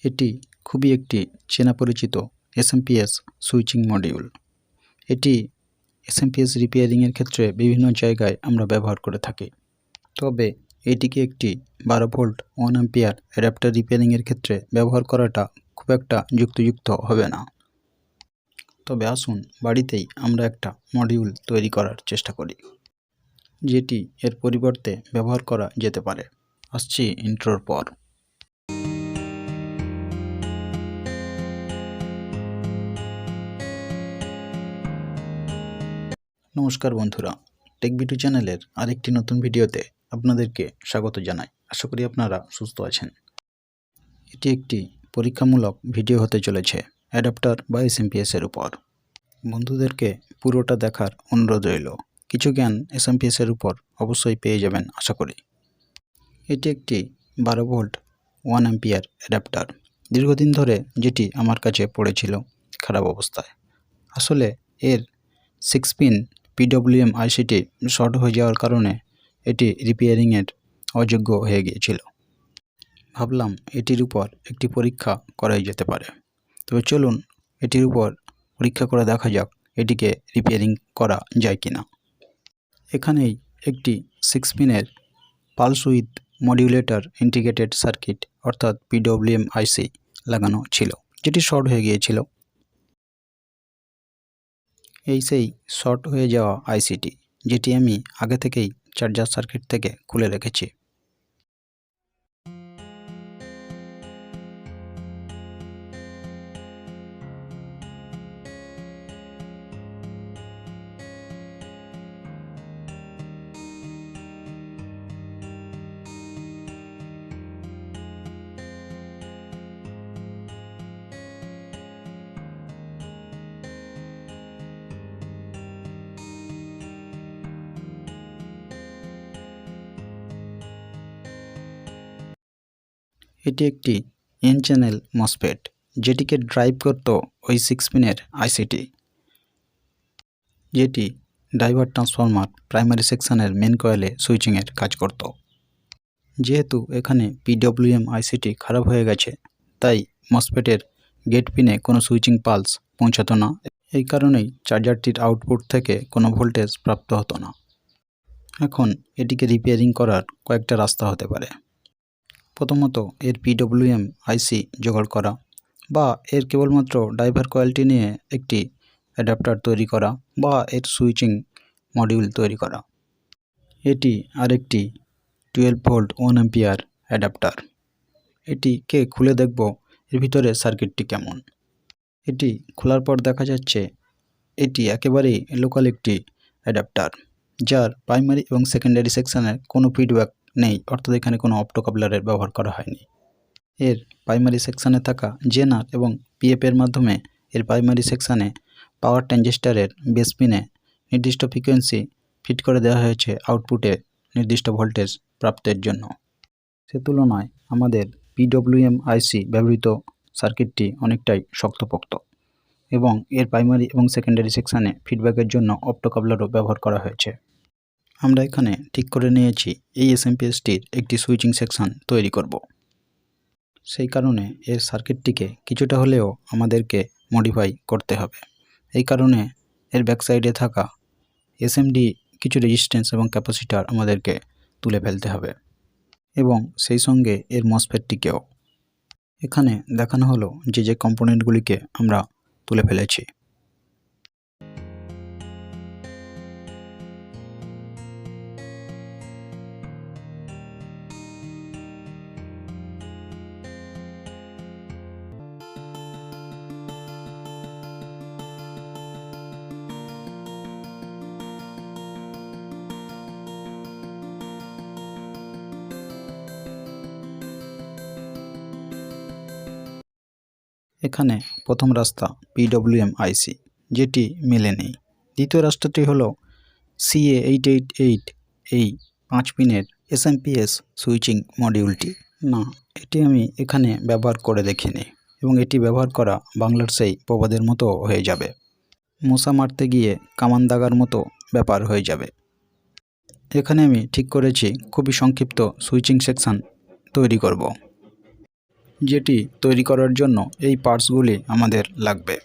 এটি খুবই একটি চেনা পরিচিত SMPS সুইচিং মডিউল। এটি SMPS রিপেয়ারিংয়ের ক্ষেত্রে বিভিন্ন জায়গায় আমরা ব্যবহার করে থাকি। তবে এটিকে একটি 12 ভোল্ট 1 অ্যাম্পিয়ার অ্যাডাপ্টার রিপেয়ারিংয়ের ক্ষেত্রে ব্যবহার করাটা খুব একটা যুক্তিযুক্ত হবে না। তবে আসুন বাড়িতেই আমরা একটা মডিউল তৈরি করার চেষ্টা করি, যেটি এর পরিবর্তে ব্যবহার করা যেতে পারে। আসছি ইন্ট্রোর পর। নমস্কার বন্ধুরা, টেক ভিডিও চ্যানেলের আরেকটি নতুন ভিডিওতে আপনাদেরকে স্বাগত জানাই। আশা করি আপনারা সুস্থ আছেন। এটি একটি পরীক্ষামূলক ভিডিও হতে চলেছে অ্যাডাপ্টার বা SMPS এর উপর। বন্ধুদেরকে পুরোটা দেখার অনুরোধ রইল। কিছু জ্ঞান SMPS এর উপর অবশ্যই পেয়ে যাবেন আশা করি। এটি একটি 12 ভোল্ট 1 অ্যাম্পিয়ার অ্যাডাপ্টার। দীর্ঘদিন ধরে যেটি আমার কাছে পড়েছিল খারাপ অবস্থায়। আসলে এর 6 পিন PWM ICটি শর্ট হয়ে যাওয়ার কারণে এটি রিপেয়ারিংয়ের অযোগ্য হয়ে গিয়েছিল। ভাবলাম এটির উপর একটি পরীক্ষা করাই যেতে পারে। তবে চলুন এটির উপর পরীক্ষা করে দেখা যাক এটিকে রিপেয়ারিং করা যায় কিনা। এখানেই একটি 6 পিনের pulse with modulator integrated circuit অর্থাৎ PWM IC লাগানো ছিল, যেটি শর্ট হয়ে গিয়েছিল। এই সেই শর্ট হয়ে যাওয়া আইসিটি, যেটি আমি আগে থেকেই চার্জার সার্কিট থেকে খুলে রেখেছি। এটি একটি এন চ্যানেল মসফেট, যেটিকে ড্রাইভ করত ওই 6 পিনের আইসিটি, যেটি ড্রাইভার ট্রান্সফরমার প্রাইমারি সেকশনের মেন কয়েলে সুইচিংয়ের কাজ করত। যেহেতু এখানে PWM আইসিটি খারাপ হয়ে গেছে, তাই মসফেটের গেট পিনে কোনো সুইচিং পালস পৌঁছাতো না। এই কারণেই চার্জারটির আউটপুট থেকে কোনো ভোল্টেজ প্রাপ্ত হতো না। এখন এটিকে রিপেয়ারিং করার কয়েকটা রাস্তা হতে পারে। প্রথমত এর PWM আইসি জোগাড় করা, বা এর কেবলমাত্র ড্রাইভার কয়েলটি নিয়ে একটি অ্যাডাপ্টার তৈরি করা, বা এর সুইচিং মডিউল তৈরি করা। এটি আরেকটি 12 ভোল্ট 1 অ্যাম্পিয়ার অ্যাডাপ্টার। এটিকে খুলে দেখব এর ভিতরে সার্কিটটি কেমন। এটি খোলার পর দেখা যাচ্ছে এটি একেবারেই লোকাল একটি অ্যাডাপ্টার, যার প্রাইমারি এবং সেকেন্ডারি সেকশনের কোনো ফিডব্যাক নেই, অর্থাৎ এখানে কোনো অপ্টোকাপলারের ব্যবহার করা হয়নি। এর প্রাইমারি সেকশানে থাকা জেনার এবং PF এর মাধ্যমে এর প্রাইমারি সেকশানে পাওয়ার ট্রানজিস্টারের বেস পিনে নির্দিষ্ট ফ্রিকোয়েন্সি ফিট করে দেওয়া হয়েছে আউটপুটে নির্দিষ্ট ভোল্টেজ প্রাপ্তের জন্য। সে তুলনায় আমাদের PWM IC ব্যবহৃত সার্কিটটি অনেকটাই শক্তপোক্ত, এবং এর প্রাইমারি এবং সেকেন্ডারি সেকশানে ফিডব্যাকের জন্য অপ্টোকাপলারও ব্যবহার করা হয়েছে। আমরা এখানে ঠিক করে নিয়েছি এই SMPSটির একটি সুইচিং সেকশন তৈরি করব। সেই কারণে এর সার্কিটটিকে কিছুটা হলেও আমাদেরকে মডিফাই করতে হবে। এই কারণে এর ব্যাকসাইডে থাকা SMD কিছু রেজিস্ট্যান্স এবং ক্যাপাসিটার আমাদেরকে তুলে ফেলতে হবে, এবং সেই সঙ্গে এর মসফেটটিকেও। এখানে দেখানো হলো যে কম্পোনেন্টগুলিকে আমরা তুলে ফেলেছি। এখানে প্রথম রাস্তা PWM IC, যেটি মেলেনি। দ্বিতীয় রাস্তাটি হলো CA888, এই 5 পিনের SMPS সুইচিং মডিউলটি। না, এটি আমি এখানে ব্যবহার করে দেখিনি, এবং এটি ব্যবহার করা বাংলার সেই প্রবাদের মতো হয়ে যাবে। মশা মারতে গিয়ে কামান দাগার মতো ব্যাপার হয়ে যাবে। এখানে আমি ঠিক করেছি খুবই সংক্ষিপ্ত সুইচিং সেকশন তৈরি করব, যেটি তৈরি করার জন্য এই পার্টসগুলি আমাদের লাগবে।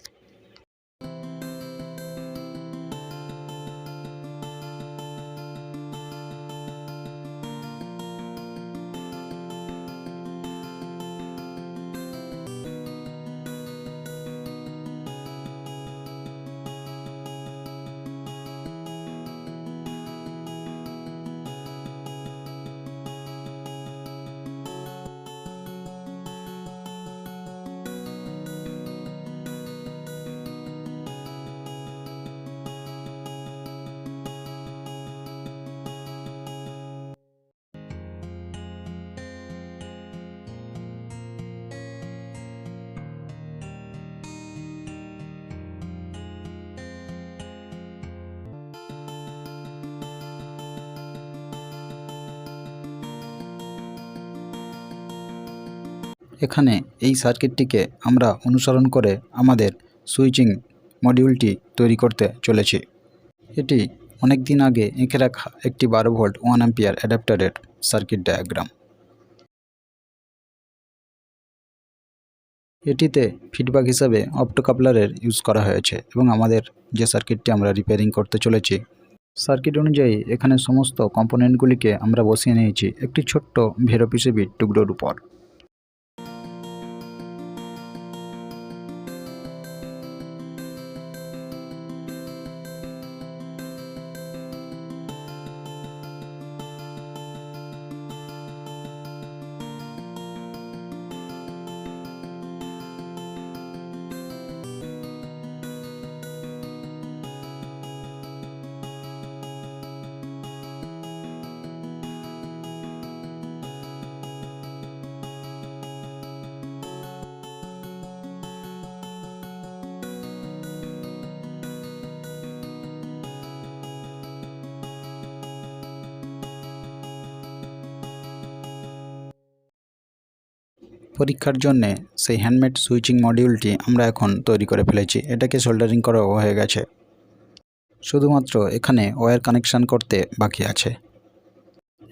এখানে এই সার্কিটটিকে আমরা অনুসরণ করে আমাদের সুইচিং মডিউলটি তৈরি করতে চলেছি। এটি অনেক দিন আগে এঁকে রাখা একটি 12 ভোল্ট 1 অ্যাম্পিয়ার অ্যাডাপ্টারের সার্কিট ডায়াগ্রাম। এটিতে ফিডব্যাক হিসাবে অপ্টোকাপলারের ইউজ করা হয়েছে এবং আমাদের যে সার্কিটটি আমরা রিপেয়ারিং করতে চলেছি সার্কিট অনুযায়ী এখানে সমস্ত কম্পোনেন্টগুলিকে আমরা বসিয়ে নিয়েছি একটি ছোট্ট ভেরো পিসিবি টুকরোর উপর। পরীক্ষার জন্য সেই হ্যান্ডমেড সুইচিং মডিউলটি আমরা এখন তৈরি করে ফেলেছি। এটাকে সোল্ডারিং করা হয়ে গেছে, শুধুমাত্র এখানে ওয়্যার কানেকশান করতে বাকি আছে।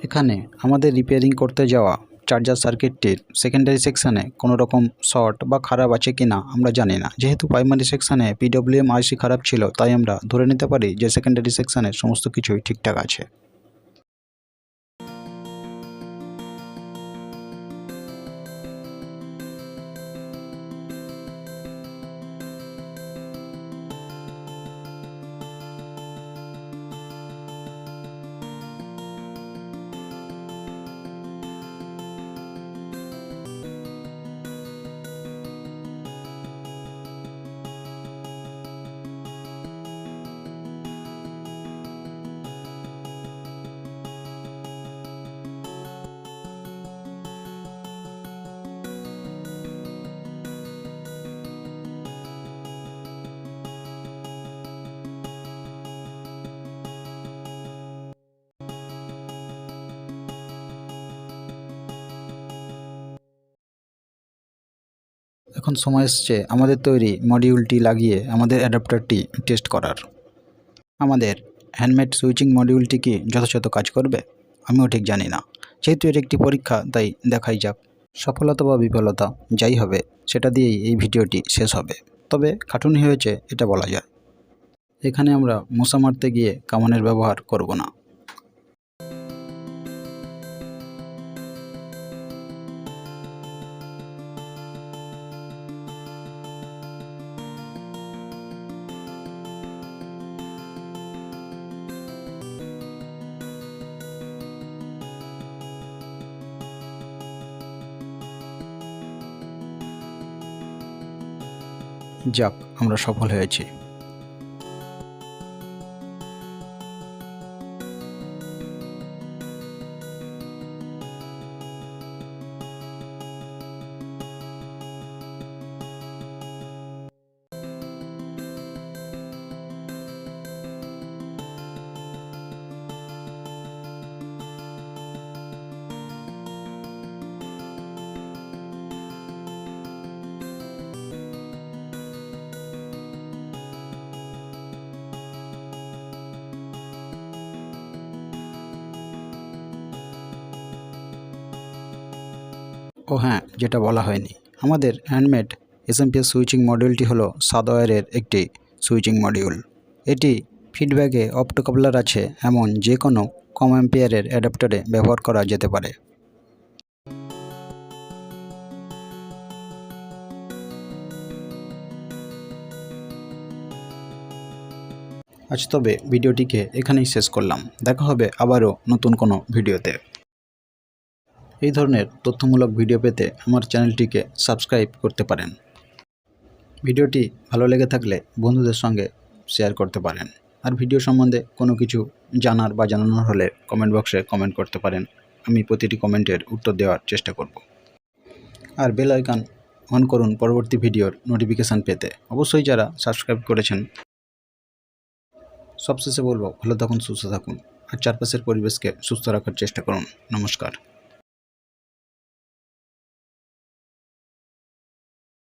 এখানে আমাদের রিপেয়ারিং করতে যাওয়া চার্জার সার্কিটটির সেকেন্ডারি সেকশানে কোনো রকম শর্ট বা খারাপ আছে কি না আমরা জানি না। যেহেতু প্রাইমারি সেকশানে পিডব্লিউএম আইসি খারাপ ছিল, তাই আমরা ধরে নিতে পারি যে সেকেন্ডারি সেকশানে সমস্ত কিছুই ঠিকঠাক আছে। এখন সময় এসছে আমাদের তৈরি মডিউলটি লাগিয়ে আমাদের অ্যাডাপ্টারটি টেস্ট করার। আমাদের হ্যান্ডমেড সুইচিং মডিউলটি কি যথাযথ কাজ করবে আমিও ঠিক জানি না। যেহেতু এর একটি পরীক্ষা, তাই দেখাই যাক। সফলতা বা বিফলতা যাই হবে সেটা দিয়েই এই ভিডিওটি শেষ হবে। তবে খাটুনি হয়েছে এটা বলা যায়। এখানে আমরা মশা মারতে গিয়ে কামানের ব্যবহার করব না। যাক, আমরা সফল হয়েছি। ও হ্যাঁ, যেটা বলা হয়নি, আমাদের হ্যান্ডমেড SMPS সুইচিং মডিউলটি হলো 7 ওয়্যারের একটি সুইচিং মডিউল। এটি ফিডব্যাকে অপ্টোকাপলার আছে এমন যে কোনো কম অ্যাম্পিয়ারের অ্যাডাপ্টারে ব্যবহার করা যেতে পারে। আজ তবে ভিডিওটিকে এখানেই শেষ করলাম। দেখা হবে আবারও নতুন কোনো ভিডিওতে। এই ধরনের তথ্যমূলক ভিডিও পেতে আমার চ্যানেলটিকে সাবস্ক্রাইব করতে পারেন। ভিডিওটি ভালো লেগে থাকলে বন্ধুদের সঙ্গে শেয়ার করতে পারেন। আর ভিডিও সম্বন্ধে কোনো কিছু জানার বা জানানোর হলে কমেন্ট বক্সে কমেন্ট করতে পারেন। আমি প্রতিটি কমেন্টের উত্তর দেওয়ার চেষ্টা করব। আর বেল আইকন অন করুন পরবর্তী ভিডিওর নোটিফিকেশান পেতে। অবশ্যই যারা সাবস্ক্রাইব করেছেন। সবশেষে বলবো, ভালো থাকুন, সুস্থ থাকুন আর চারপাশের পরিবেশকে সুস্থ রাখার চেষ্টা করুন। নমস্কার।